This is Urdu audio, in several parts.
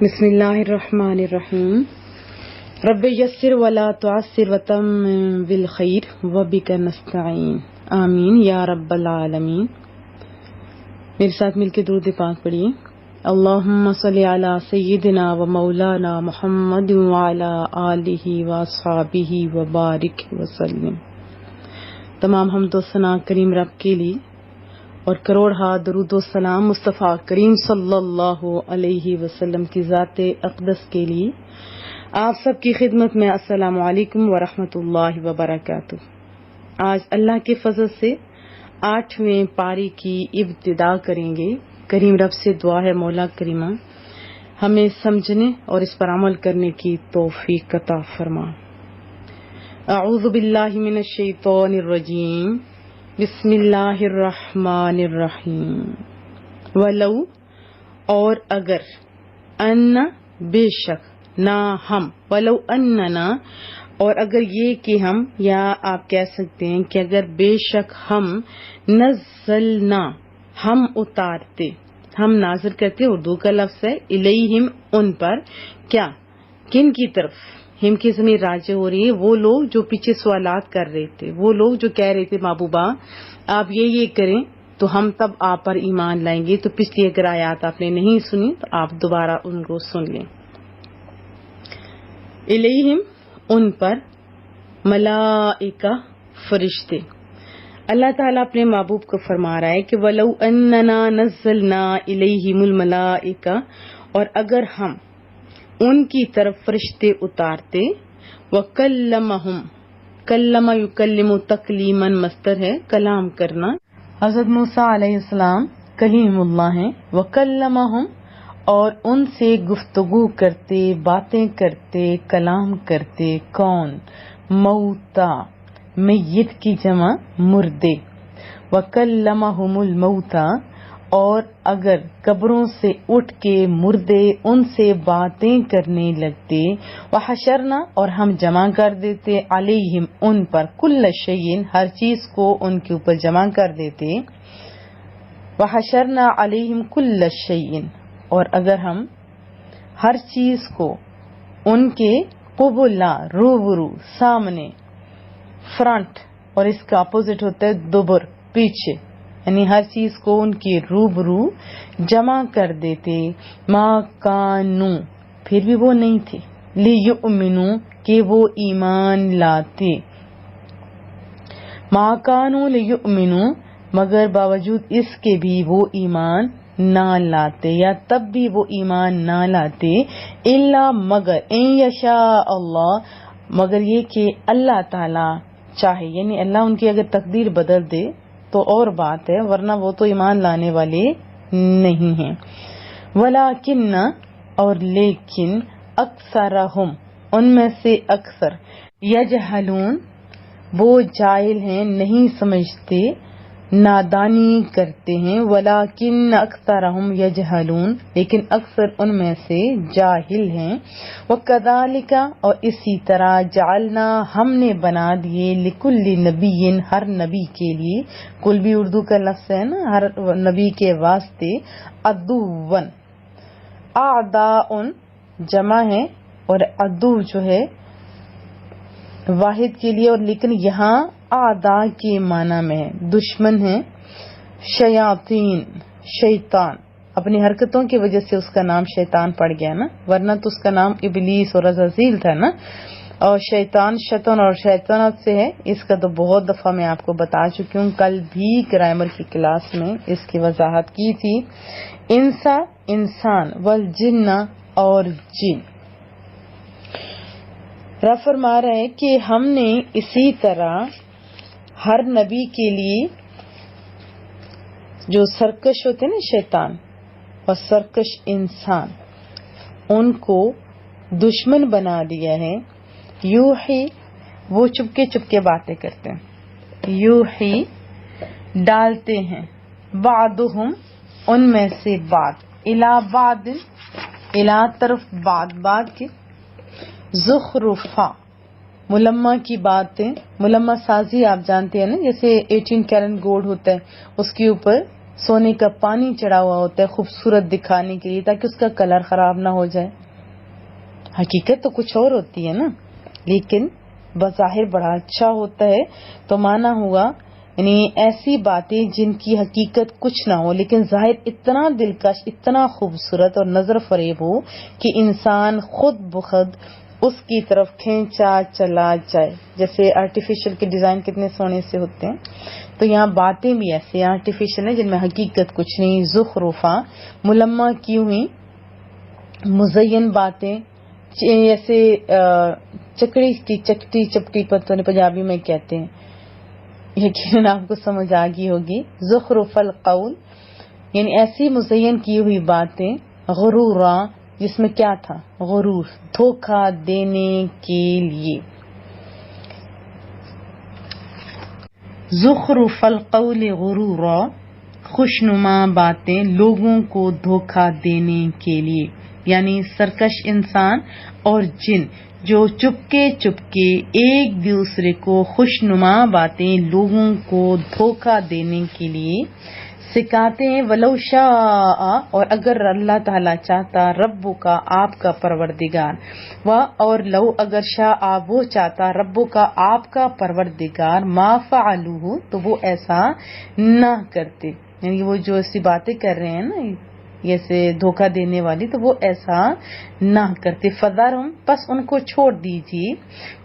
بسم اللہ الرحمن الرحیم رب یسر ولا تعسر وتمم بالخیر وبک نستعین آمین یا رب العالمین۔ میرے ساتھ مل کے درود پاک پڑھیے۔ اللہم صلی علی سیدنا و مولانا محمد وعلی آلہ واصحابہ وبارک وسلم۔ تمام حمد و ثنا کریم رب کے لیے اور کروڑ درود و سلام مصطفیٰ کریم صلی اللہ علیہ وسلم کی ذات اقدس کے لیے۔ آپ سب کی خدمت میں السلام علیکم ورحمۃ اللہ وبرکاتہ۔ آج اللہ کے فضل سے 8ویں پاری کی ابتدا کریں گے۔ کریم رب سے دعا ہے مولا کریمہ ہمیں سمجھنے اور اس پر عمل کرنے کی توفیق عطا فرما۔ اعوذ باللہ من الشیطان الرجیم، بسم اللہ الرحمن الرحیم۔ ولو اور اگر، ان بے شک، نہ ہم، ولو اننا اور اگر یہ کہ ہم، یا آپ کہہ سکتے ہیں کہ اگر بے شک ہم، نزلنا ہم اتارتے، ہم نازل کرتے، اردو کا لفظ ہے، الیہم ان پر، کیا، کن کی طرف، ہم کی ضمیر راجع ہو رہی ہے وہ لوگ جو پیچھے سوالات کر رہے تھے، وہ لوگ جو کہہ رہے تھے محبوبہ آپ یہ کریں تو ہم تب آپ پر ایمان لائیں گے۔ تو پچھلی اگر آیات آپ نے نہیں سنی تو آپ دوبارہ ان کو سن لیں۔ الیہم ان پر، ملائکہ فرشتے، اللہ تعالیٰ اپنے محبوب کو فرما رہا ہے کہ وَلَوْ أَنَّنَا نَزَّلْنَا إِلَيْهِمُ الْمَلَائِكَةَ اور اگر ہم ان کی طرف فرشتے اتارتے، وَكَلَّمَهُمْ کلم یکلم تکلیماً مصدر ہے کلام کرنا، حضرت موسیٰ علیہ السلام کلیم اللہ ہیں، وَكَلَّمَهُمْ اور ان سے گفتگو کرتے، باتیں کرتے، کلام کرتے، کون، موتا، میت کی جمع مردے، وَكَلَّمَهُمُ الْمَوْتَى اور اگر قبروں سے اٹھ کے مردے ان سے باتیں کرنے لگتے، وحشرنا اور ہم جمع کر دیتے، علیہم ان پر، کل شیء ہر چیز کو ان کے اوپر جمع کر دیتے، وحشرنا علیہم کل شیء اور اگر ہم ہر چیز کو ان کے قبلا، روبرو، سامنے، فرنٹ، اور اس کا اپوزٹ ہوتا ہے دبر، پیچھے، یعنی ہر چیز کو ان کے روبرو جمع کر دیتے، ما کانو پھر بھی وہ نہیں تھے، لیؤمنو کہ وہ ایمان لاتے، ما کانو لیؤمنو مگر باوجود اس کے بھی وہ ایمان نہ لاتے، یا تب بھی وہ ایمان نہ لاتے، الا مگر، ان یشاء اللہ مگر یہ کہ اللہ تعالی چاہے، یعنی اللہ ان کی اگر تقدیر بدل دے تو اور بات ہے، ورنہ وہ تو ایمان لانے والے نہیں ہیں۔ ولیکن اور لیکن، اکثرہم ان میں سے اکثر، یجہلون وہ جاہل ہیں، نہیں سمجھتے، نادانی کرتے ہیں، ولیکن اکثرہم یجہلون لیکن اکثر ان میں سے جاہل ہیں، وکذالک اور اسی طرح جعلنا ہم نے بنا دیے، لکل نبی ہر نبی کے لیے، کل بھی اردو کا لفظ ہے نا، ہر نبی کے واسطے، عدوً اعداء جمع ہے اور عدو جو ہے واحد کے لیے، اور لیکن یہاں اعداء کے معنی میں ہے، دشمن ہے، شیاطین شیطان، اپنی حرکتوں کی وجہ سے اس کا نام شیطان پڑ گیا نا، ورنہ تو اس کا نام ابلیس اور عزازیل تھا نا، اور شیطان شیطان اور شیطانت سے ہے، اس کا تو بہت دفعہ میں آپ کو بتا چکی ہوں، کل بھی گرامر کی کلاس میں اس کی وضاحت کی تھی۔ انسا انسان، والجن اور جن، رب فرما رہا ہے کہ ہم نے اسی طرح ہر نبی کے لیے جو سرکش ہوتے نا شیطان اور سرکش انسان، ان کو دشمن بنا دیا ہے، یوحی وہ چپکے باتیں کرتے ہیں، یوحی ڈالتے ہیں، بعضهم ان میں سے بعض، الی بعض الی طرف بعض کے، زخرفا ملمہ کی باتیں، ملمہ سازی آپ جانتے ہیں نا، جیسے 18 کیرٹ گولڈ ہوتا ہے اس کے اوپر سونے کا پانی چڑھا ہوا ہوتا ہے خوبصورت دکھانے کے لیے تاکہ اس کا کلر خراب نہ ہو جائے. حقیقت تو کچھ اور ہوتی ہے نا، لیکن بظاہر بڑا اچھا ہوتا ہے. تو مانا ہوا یعنی ایسی باتیں جن کی حقیقت کچھ نہ ہو لیکن ظاہر اتنا دلکش، اتنا خوبصورت اور نظر فریب ہو کہ انسان خود بخود اس کی طرف کھینچا چلا جائے. جیسے آرٹیفیشل کے ڈیزائن کتنے سونے سے ہوتے ہیں، تو یہاں باتیں بھی ایسے آرٹیفیشل ہیں جن میں حقیقت کچھ نہیں، زخرفہ ملمہ کی ہوئی مزین باتیں، جیسے چکڑی کی چکٹی چپٹی پتوں پنجابی میں کہتے ہیں، یقیناً آپ کو سمجھ آ گئی ہوگی. زخرف القول یعنی ایسی مزین کی ہوئی باتیں، غرورا جس میں کیا تھا، غرور، دھوکہ دینے کے لیے. زخرف القول غرورا، خوشنما باتیں لوگوں کو دھوکہ دینے کے لیے. یعنی سرکش انسان اور جن جو چپکے چپکے ایک دوسرے کو خوشنما باتیں لوگوں کو دھوکہ دینے کے لیے سکھاتے ہیں. ولو شاء، اور اگر اللہ تعالیٰ چاہتا، ربو کا آپ کا پروردگار، اور لو اگر شاء وہ چاہتا، ربو کا آپ کا پروردگار، ما فعلوہ تو وہ ایسا نہ کرتے. یعنی وہ جو ایسی باتیں کر رہے ہیں نا جیسے دھوکہ دینے والی، تو وہ ایسا نہ کرتے. فذرہم، پس ان کو چھوڑ دیجیے،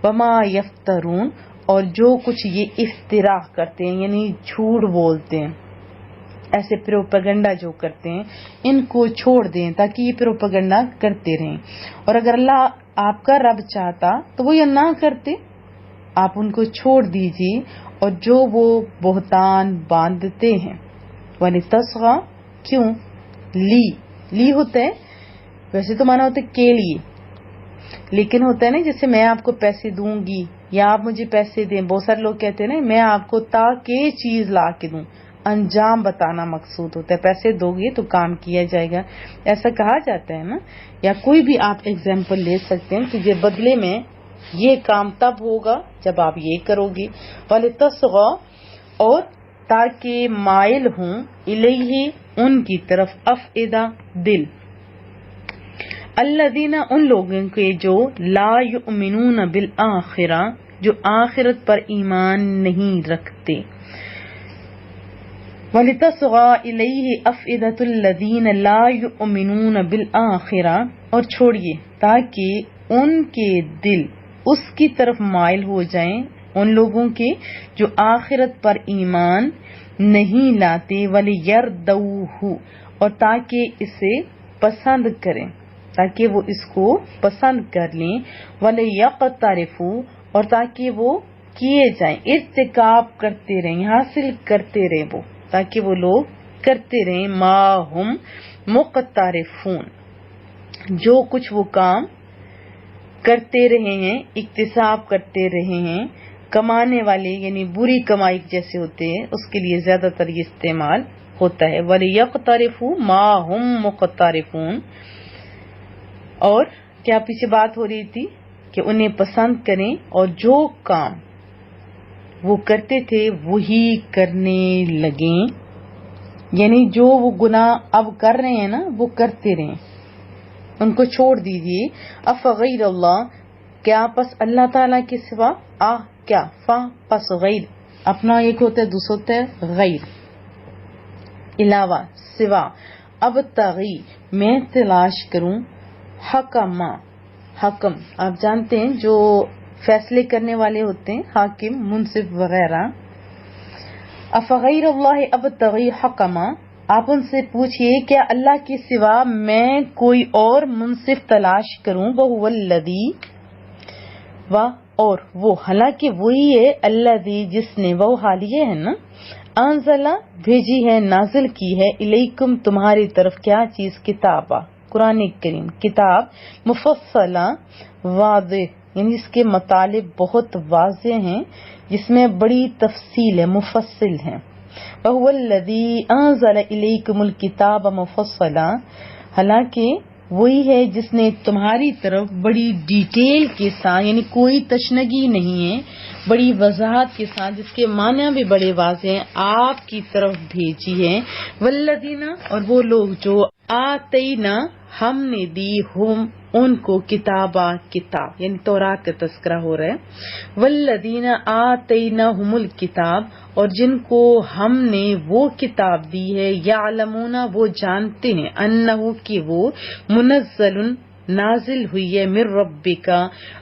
وما یفترون، اور جو کچھ یہ افتراء کرتے ہیں یعنی جھوٹ بولتے ہیں، ایسے پروپیگنڈا جو کرتے ہیں، ان کو چھوڑ دیں تاکہ یہ پروپیگنڈا کرتے رہیں. اور اگر اللہ آپ کا رب چاہتا تو وہ یہ نہ کرتے. آپ ان کو چھوڑ دیجیے اور جو وہ بہتان باندھتے ہیں. وَلِتَصْغَىٰ، کیوں، لی ہوتا ہے، ویسے تو مانا ہوتا ہے کے لیے، لیکن ہوتا ہے نا جیسے میں آپ کو پیسے دوں گی یا آپ مجھے پیسے دیں. بہت سارے لوگ کہتے ہیں نا میں آپ کو تاکہ چیز لا کے دوں، انجام بتانا مقصود ہوتا ہے. پیسے دو گے تو کام کیا جائے گا، ایسا کہا جاتا ہے نا. یا کوئی بھی آپ ایگزامپل لے سکتے ہیں کہ یہ بدلے میں یہ کام تب ہوگا جب آپ یہ کرو گے. وَلِتَصْغَىٰ، اور تاکہ مائل ہوں، الیہ ان کی طرف، افئدہ دل، الذین ان لوگوں کے جو لا یؤمنون بالآخرہ جو آخرت پر ایمان نہیں رکھتے. وَلِتَصْغَىٰ إِلَيْهِ أَفْئِدَةُ الَّذِينَ لَا يُؤْمِنُونَ بِالْآخِرَةِ، اور چھوڑیے تاکہ ان کے دل اس کی طرف مائل ہو جائیں، ان لوگوں کے جو آخرت پر ایمان نہیں لاتے. وَلِيَرْضَوْهُ، اور تاکہ اسے پسند کریں، تاکہ وہ اس کو پسند کر لیں. وَلِيَقْتَرِفُوا، اور تاکہ وہ کیے جائیں، ارتکاب کرتے رہیں، حاصل کرتے رہیں وہ، تاکہ وہ لوگ کرتے رہیں. ما ہم مقترفون، جو کچھ وہ کام کرتے رہے ہیں، اکتساب کرتے رہے ہیں. کمانے والے یعنی بری کمائی جیسے ہوتے ہیں اس کے لیے زیادہ تر یہ استعمال ہوتا ہے. وَلِيَقْتَرِفُوا مَا هُمْ مُقْتَرِفُونَ، اور کیا پیچھے بات ہو رہی تھی کہ انہیں پسند کریں اور جو کام وہ کرتے تھے وہی کرنے لگیں. یعنی جو وہ گناہ اب کر رہے ہیں نا وہ کرتے رہیں، ان کو چھوڑ دیجیے. افغیر اللہ، کیا پس اللہ تعالیٰ کے سوا، کیا فا پس غیر، اپنا ایک ہوتا ہے دوسرا ہوتا ہے غیر، علاوہ، سوا. اب تغی، میں تلاش کروں، حکما، حکم آپ جانتے ہیں جو فیصلے کرنے والے ہوتے ہیں، حاکم، منصف وغیرہ. افغیر اللہ اب تغی حکما، آپ ان سے پوچھئے کیا اللہ کے سوا میں کوئی اور منصف تلاش کروں. وَهُوَ الَّذِي، اور وہ، حالانکہ وہی ہے، الذی جس نے، وہ حال یہ ہے نا، انزلہ بھیجی ہے، نازل کی ہے، الیکم تمہاری طرف، کیا چیز، کتابہ، قرآن کریم، کتاب، مفصلہ واضح، یعنی اس کے مطالب بہت واضح ہیں، جس میں بڑی تفصیل ہے، مفصل ہے. وَهُوَ الَّذِي أَنزَلَ إِلَيْكُمُ الْكِتَابَ مُفَصَّلًا، حالانکہ وہی ہے جس نے تمہاری طرف بڑی ڈیٹیل کے ساتھ، یعنی کوئی تشنگی نہیں ہے، بڑی وضاحت کے ساتھ، جس کے معنی بھی بڑے واضح ہیں، آپ کی طرف بھیجی ہے۔ والذین، اور وہ لوگ جو آتینا، ہم نے دی، ہم ان کو، کتاب یعنی تورات کا تذکرہ ہو رہا ہے۔ والذین آتیناہم الکتاب، اور جن کو ہم نے وہ کتاب دی ہے، یعلمون، وہ جانتے ہیں، انہ، کہ وہ منزل، نازل ہوئی ہے، من ربک،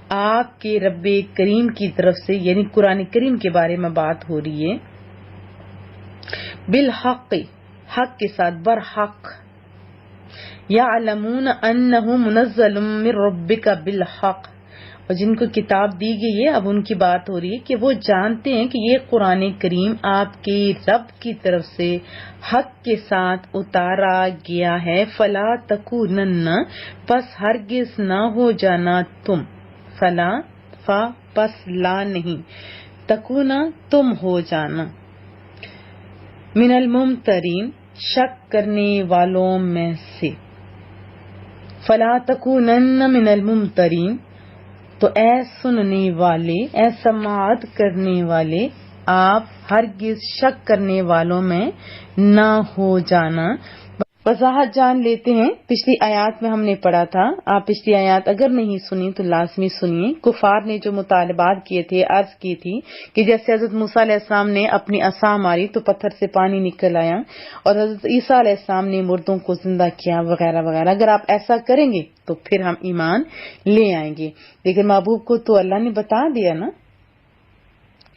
آپ کے رب کریم کی طرف سے، یعنی قرآن کریم کے بارے میں بات ہو رہی ہے، بالحق، حق کے ساتھ، برحق، یعلمون انہ منزل من ربک بالحق، اور جن کو کتاب دی گئی ہے، اب ان کی بات ہو رہی ہے کہ وہ جانتے ہیں کہ یہ قرآن کریم آپ کے رب کی طرف سے حق کے ساتھ اتارا گیا ہے۔ فلا تکونن، پس ہرگز نہ ہو جانا تم، فلا، پس لا نہیں، تکونا، تم ہو جانا، من الممترین، شک کرنے والوں میں سے، فلا تکونن من الممترین، تو اے سننے والے، اے سماعت کرنے والے، آپ ہرگز شک کرنے والوں میں نہ ہو جانا۔ وضاحت جان لیتے ہیں، پچھلی آیات میں ہم نے پڑھا تھا، آپ پچھلی آیات اگر نہیں سنی تو لازمی سنیے۔ کفار نے جو مطالبات کیے تھے، عرض کی تھی کہ جیسے حضرت موسیٰ علیہ السلام نے اپنی عصا ماری تو پتھر سے پانی نکل آیا، اور حضرت عیسیٰ علیہ السلام نے مردوں کو زندہ کیا، وغیرہ وغیرہ، اگر آپ ایسا کریں گے تو پھر ہم ایمان لے آئیں گے۔ لیکن محبوب کو تو اللہ نے بتا دیا نا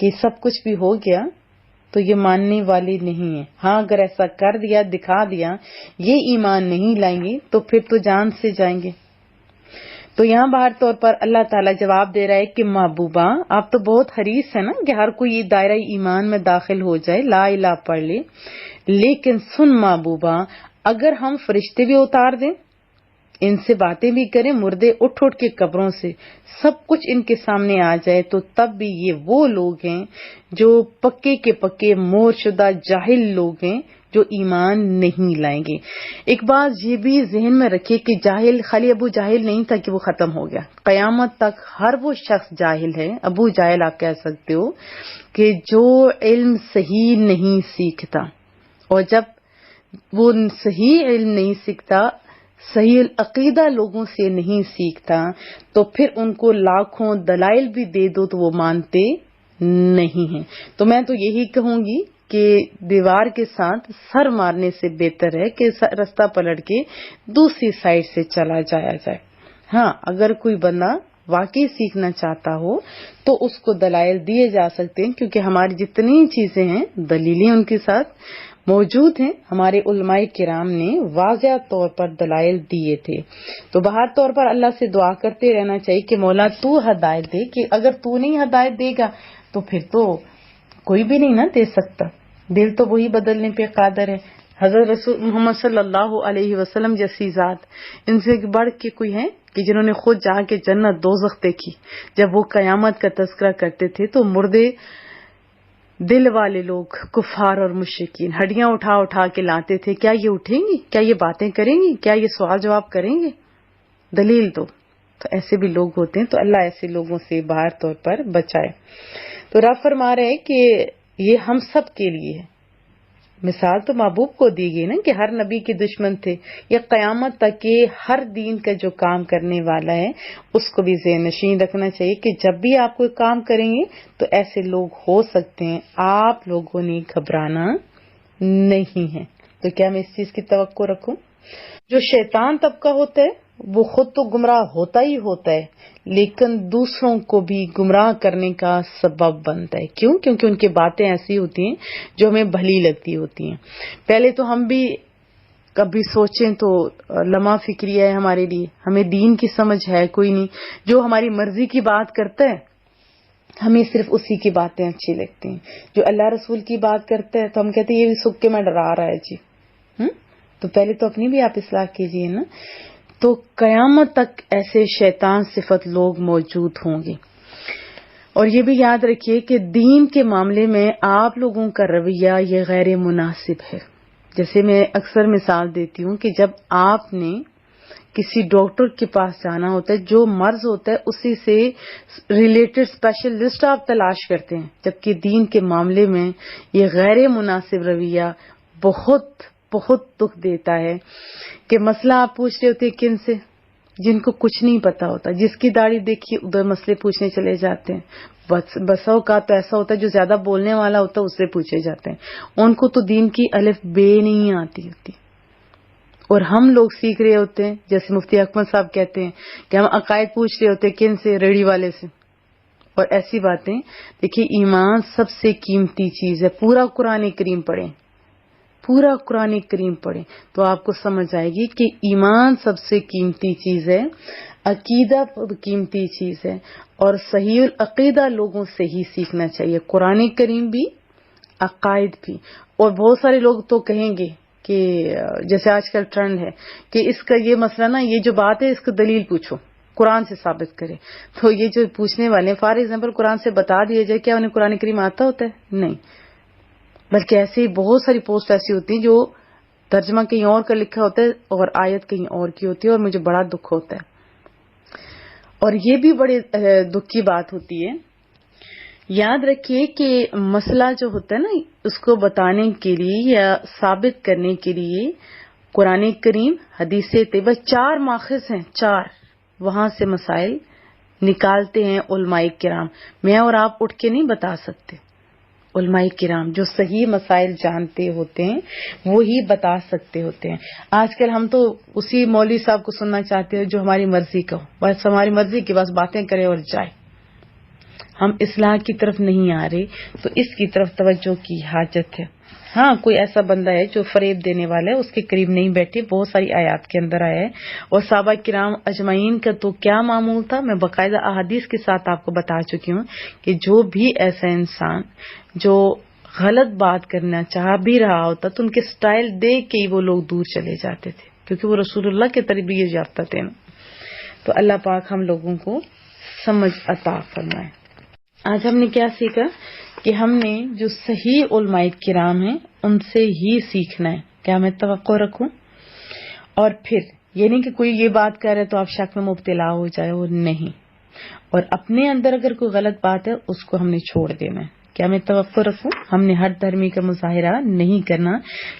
کہ سب کچھ بھی ہو گیا، تو یہ ماننے والے نہیں ہیں۔ ہاں اگر ایسا کر دیا، دکھا دیا، یہ ایمان نہیں لائیں گے تو پھر تو جان سے جائیں گے۔ تو یہاں باہر طور پر اللہ تعالیٰ جواب دے رہا ہے کہ محبوبہ، آپ تو بہت حریص ہے نا کہ ہر کوئی یہ دائرہ ایمان میں داخل ہو جائے، لا الہ پڑھ لے، لیکن سن محبوبہ، اگر ہم فرشتے بھی اتار دیں، ان سے باتیں بھی کریں، مردے اٹھ اٹھ کے قبروں سے، سب کچھ ان کے سامنے آ جائے، تو تب بھی یہ وہ لوگ ہیں جو پکے کے پکے مور شدہ جاہل لوگ ہیں جو ایمان نہیں لائیں گے۔ ایک بات یہ بھی ذہن میں رکھیے کہ جاہل خالی ابو جاہل نہیں تھا کہ وہ ختم ہو گیا، قیامت تک ہر وہ شخص جاہل ہے، ابو جاہل آپ کہہ سکتے ہو، کہ جو علم صحیح نہیں سیکھتا، اور جب وہ صحیح علم نہیں سیکھتا، صحیح عقیدہ لوگوں سے نہیں سیکھتا، تو پھر ان کو لاکھوں دلائل بھی دے دو تو وہ مانتے نہیں ہیں۔ تو میں تو یہی کہوں گی کہ دیوار کے ساتھ سر مارنے سے بہتر ہے کہ رستہ پلٹ کے دوسری سائڈ سے چلا جایا جائے۔ ہاں اگر کوئی بندہ واقعی سیکھنا چاہتا ہو تو اس کو دلائل دیے جا سکتے ہیں، کیونکہ ہماری جتنی چیزیں ہیں دلیلیں ان کے ساتھ موجود ہیں، ہمارے علماء کرام نے واضح طور پر دلائل دیے تھے۔ تو باہر طور پر اللہ سے دعا کرتے رہنا چاہیے کہ مولا تو ہدایت دے، کہ اگر تو نہیں ہدایت دے گا تو پھر تو کوئی بھی نہیں نہ دے سکتا، دل تو وہی بدلنے پہ قادر ہے۔ حضرت رسول محمد صلی اللہ علیہ وسلم جیسی ذات، ان سے بڑھ کے کوئی ہے کہ جنہوں نے خود جا کے جنت دوزخ دیکھی؟ جب وہ قیامت کا تذکرہ کرتے تھے تو مردے دل والے لوگ، کفار اور مشرکین، ہڈیاں اٹھا اٹھا کے لاتے تھے، کیا یہ اٹھیں گی؟ کیا یہ باتیں کریں گی؟ کیا یہ سوال جواب کریں گے؟ دلیل دو۔ تو ایسے بھی لوگ ہوتے ہیں، تو اللہ ایسے لوگوں سے باہر طور پر بچائے۔ تو رب فرما رہے کہ یہ ہم سب کے لیے ہے۔ مثال تو محبوب کو دی گئی نا کہ ہر نبی کے دشمن تھے، یا قیامت تک کے ہر دین کا جو کام کرنے والا ہے اس کو بھی ذہن نشین رکھنا چاہیے کہ جب بھی آپ کوئی کام کریں گے تو ایسے لوگ ہو سکتے ہیں، آپ لوگوں نے گھبرانا نہیں ہے۔ تو کیا میں اس چیز کی توقع رکھوں؟ جو شیطان طبقہ ہوتا ہے وہ خود تو گمراہ ہوتا ہی ہوتا ہے، لیکن دوسروں کو بھی گمراہ کرنے کا سبب بنتا ہے۔ کیوں؟ کیونکہ ان کی باتیں ایسی ہوتی ہیں جو ہمیں بھلی لگتی ہوتی ہیں۔ پہلے تو ہم بھی کبھی سوچیں تو لمحہ فکریہ ہے ہمارے لیے، ہمیں دین کی سمجھ ہے کوئی نہیں، جو ہماری مرضی کی بات کرتا ہے ہمیں صرف اسی کی باتیں اچھی لگتی ہیں، جو اللہ رسول کی بات کرتا ہے تو ہم کہتے ہیں یہ بھی سکھ کے میں ڈرا رہا ہے جی۔ تو پہلے تو اپنی بھی آپ اصلاح کیجئے نا۔ تو قیامت تک ایسے شیطان صفت لوگ موجود ہوں گے۔ اور یہ بھی یاد رکھیے کہ دین کے معاملے میں آپ لوگوں کا رویہ یہ غیر مناسب ہے۔ جیسے میں اکثر مثال دیتی ہوں کہ جب آپ نے کسی ڈاکٹر کے پاس جانا ہوتا ہے، جو مرض ہوتا ہے اسی سے ریلیٹڈ اسپیشلسٹ آپ تلاش کرتے ہیں، جبکہ دین کے معاملے میں یہ غیر مناسب رویہ بہت بہت دکھ دیتا ہے کہ مسئلہ آپ پوچھ رہے ہوتے ہیں کن سے، جن کو کچھ نہیں پتا ہوتا، جس کی داڑھی دیکھی ادھر مسئلے پوچھنے چلے جاتے ہیں۔ بسوں کا تو ایسا ہوتا ہے جو زیادہ بولنے والا ہوتا ہے اس سے پوچھے جاتے ہیں، ان کو تو دین کی الف بے نہیں آتی ہوتی، اور ہم لوگ سیکھ رہے ہوتے ہیں، جیسے مفتی احمد صاحب کہتے ہیں کہ ہم عقائد پوچھ رہے ہوتے ہیں کن سے، ریڑھی والے سے، اور ایسی باتیں۔ دیکھیے ایمان سب سے قیمتی چیز ہے، پورا قرآن کریم پڑھیں، پورا قرآن کریم پڑھیں تو آپ کو سمجھ آئے گی کہ ایمان سب سے قیمتی چیز ہے، عقیدہ قیمتی چیز ہے، اور صحیح العقیدہ لوگوں سے ہی سیکھنا چاہیے، قرآن کریم بھی عقائد بھی۔ اور بہت سارے لوگ تو کہیں گے کہ جیسے آج کل ٹرینڈ ہے کہ اس کا یہ مسئلہ نا، یہ جو بات ہے اس کو دلیل پوچھو، قرآن سے ثابت کرے، تو یہ جو پوچھنے والے فار ایگزامپل قرآن سے بتا دیا جائے، کیا انہیں قرآن کریم آتا ہوتا ہے؟ نہیں، بلکہ ایسے ہی بہت ساری پوسٹ ایسی ہوتی ہیں جو ترجمہ کہیں اور کا لکھا ہوتا ہے اور آیت کہیں اور کی ہوتی ہے، اور مجھے بڑا دکھ ہوتا ہے، اور یہ بھی بڑے دکھ کی بات ہوتی ہے۔ یاد رکھیے کہ مسئلہ جو ہوتا ہے نا، اس کو بتانے کے لیے یا ثابت کرنے کے لیے قرآن کریم، حدیث طیبہ، 4 ماخذ ہیں، 4 وہاں سے مسائل نکالتے ہیں علماء کرام۔ میں اور آپ اٹھ کے نہیں بتا سکتے، علماء کرام جو صحیح مسائل جانتے ہوتے ہیں وہی بتا سکتے ہوتے ہیں۔ آج کل ہم تو اسی مولوی صاحب کو سننا چاہتے ہیں جو ہماری مرضی کا ہو، بس ہماری مرضی کی بس باتیں کرے اور جائے، ہم اصلاح کی طرف نہیں آ رہے، تو اس کی طرف توجہ کی حاجت ہے۔ ہاں کوئی ایسا بندہ ہے جو فریب دینے والا ہے، اس کے قریب نہیں بیٹھے، بہت ساری آیات کے اندر آیا ہے، اور صحابہ کرام اجمعین کا تو کیا معمول تھا، میں باقاعدہ احادیث کے ساتھ آپ کو بتا چکی ہوں کہ جو بھی ایسا انسان جو غلط بات کرنا چاہ بھی رہا ہوتا تو ان کے سٹائل دیکھ کے ہی وہ لوگ دور چلے جاتے تھے، کیونکہ وہ رسول اللہ کے تربیت یافتہ تھے نا۔ تو اللہ پاک ہم لوگوں کو سمجھ عطا فرمائے۔ آج ہم نے کیا سیکھا کہ ہم نے جو صحیح علماء کرام ہیں ان سے ہی سیکھنا ہے، کیا میں توقع رکھوں، اور پھر یہ نہیں کہ کوئی یہ بات کر رہے تو آپ شک میں مبتلا ہو جائے، وہ نہیں، اور اپنے اندر اگر کوئی غلط بات ہے اس کو ہم نے چھوڑ دینا ہے۔ کیا میں توقع رکھوں، ہم نے ہر دھرمی کا مظاہرہ نہیں کرنا،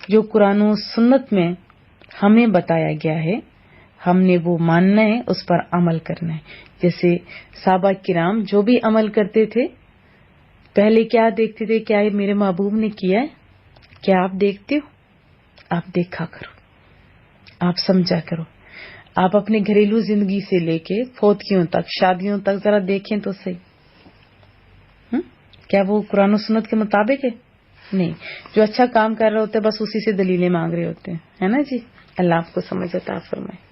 جو قرآن و سنت میں ہمیں بتایا گیا ہے ہم نے وہ ماننا ہے، اس پر عمل کرنا ہے۔ جیسے صحابہ کرام جو بھی عمل کرتے تھے پہلے کیا دیکھتے تھے، کیا یہ میرے محبوب نے کیا ہے، کیا آپ دیکھتے ہو؟ آپ دیکھا کرو، آپ سمجھا کرو، آپ اپنے گھریلو زندگی سے لے کے فوتگیوں تک، شادیوں تک ذرا دیکھیں تو صحیح، کیا وہ قرآن و سنت کے مطابق ہے؟ نہیں، جو اچھا کام کر رہے ہوتے ہیں بس اسی سے دلیلیں مانگ رہے ہوتے ہیں، ہے نا جی۔ اللہ آپ کو سمجھ عطا فرمائے۔